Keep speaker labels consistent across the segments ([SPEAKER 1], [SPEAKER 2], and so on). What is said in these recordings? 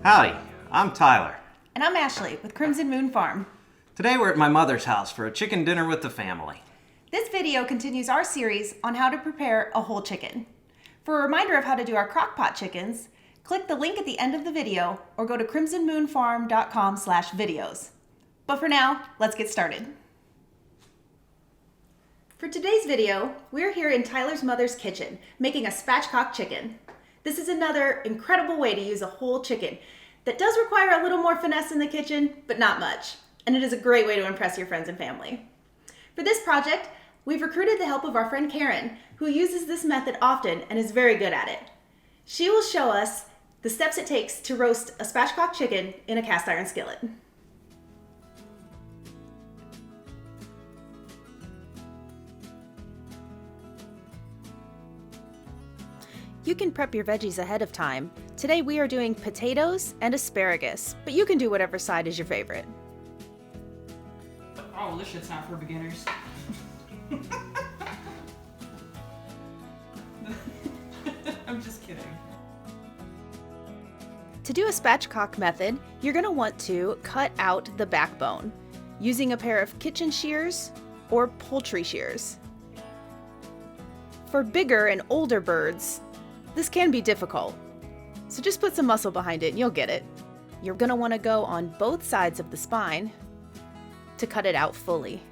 [SPEAKER 1] Howdy, I'm Tyler.
[SPEAKER 2] And I'm Ashley with Crimson Moon Farm.
[SPEAKER 1] Today we're at my mother's house for a chicken dinner with the family.
[SPEAKER 2] This video continues our series on how to prepare a whole chicken. For a reminder of how to do our crock pot chickens, click the link at the end of the video or go to crimsonmoonfarm.com/videos. But for now, let's get started. For today's video, we're here in Tyler's mother's kitchen making a spatchcock chicken. This is another incredible way to use a whole chicken that does require a little more finesse in the kitchen, but not much. And it is a great way to impress your friends and family. For this project, we've recruited the help of our friend Karen, who uses this method often and is very good at it. She will show us the steps it takes to roast a spatchcock chicken in a cast iron skillet. You can prep your veggies ahead of time. Today we are doing potatoes and asparagus, but you can do whatever side is your favorite.
[SPEAKER 3] Oh, this shit's not for beginners. I'm just kidding.
[SPEAKER 2] To do a spatchcock method, you're going to want to cut out the backbone using a pair of kitchen shears or poultry shears. For bigger and older birds, this can be difficult, so just put some muscle behind it and you'll get it. You're going to want to go on both sides of the spine to cut it out fully.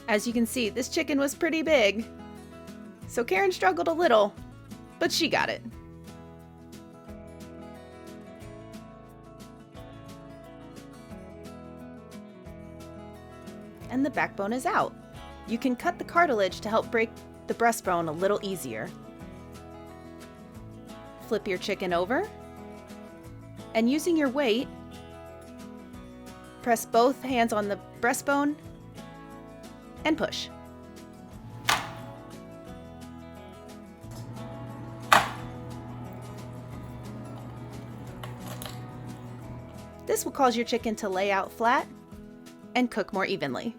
[SPEAKER 2] As you can see, this chicken was pretty big, so Karen struggled a little, but she got it. And the backbone is out. You can cut the cartilage to help break the breastbone a little easier. Flip your chicken over, and using your weight, press both hands on the breastbone and push. This will cause your chicken to lay out flat and cook more evenly.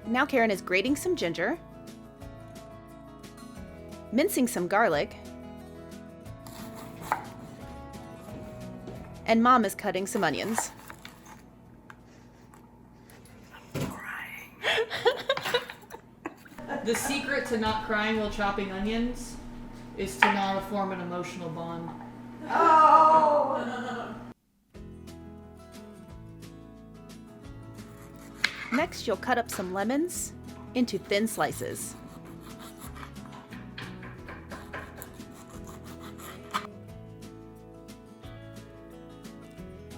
[SPEAKER 2] Now Karen is grating some ginger, mincing some garlic, and Mom is cutting some onions.
[SPEAKER 3] I'm crying. The secret to not crying while chopping onions is to not form an emotional bond.
[SPEAKER 2] Oh! Next, you'll cut up some lemons into thin slices.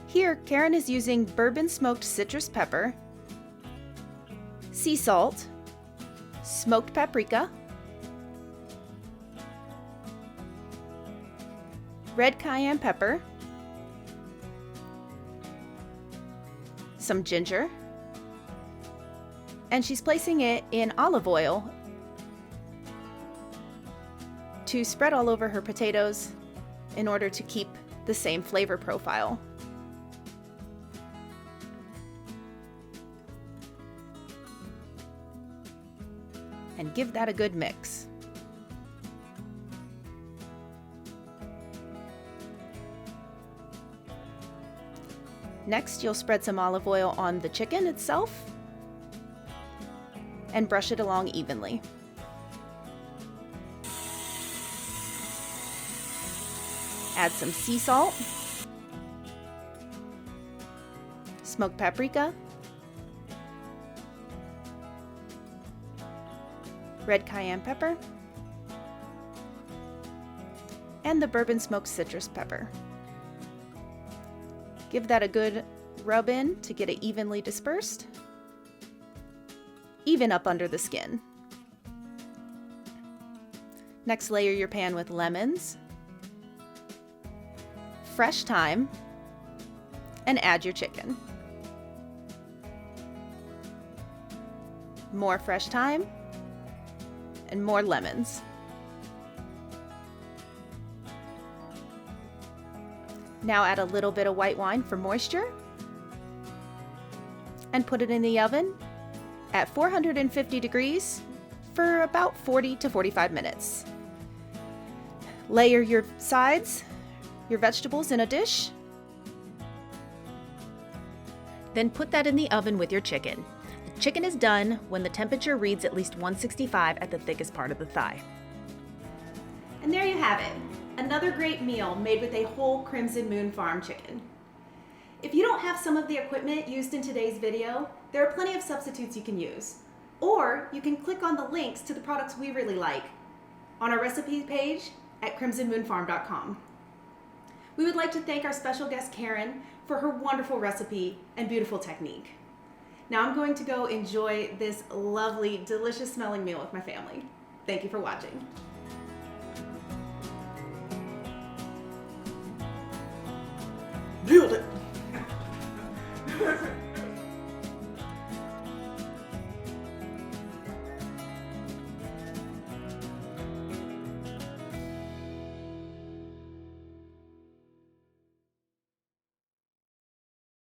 [SPEAKER 2] Here, Karen is using bourbon smoked citrus pepper, sea salt, smoked paprika, red cayenne pepper, some ginger, and she's placing it in olive oil to spread all over her potatoes in order to keep the same flavor profile. And give that a good mix. Next, you'll spread some olive oil on the chicken itself and brush it along evenly. Add some sea salt, smoked paprika, red cayenne pepper, and the bourbon smoked citrus pepper. Give that a good rub in to get it evenly dispersed. Even up under the skin. Next, layer your pan with lemons, fresh thyme, and add your chicken. More fresh thyme, and more lemons. Now add a little bit of white wine for moisture and put it in the oven at 450 degrees for about 40 to 45 minutes. Layer your sides, your vegetables in a dish. Then put that in the oven with your chicken. The chicken is done when the temperature reads at least 165 at the thickest part of the thigh. And there you have it, another great meal made with a whole Crimson Moon Farm chicken. If you don't have some of the equipment used in today's video, there are plenty of substitutes you can use. Or you can click on the links to the products we really like on our recipe page at crimsonmoonfarm.com. We would like to thank our special guest Karen for her wonderful recipe and beautiful technique. Now I'm going to go enjoy this lovely, delicious smelling meal with my family. Thank you for watching.
[SPEAKER 1] Nailed it!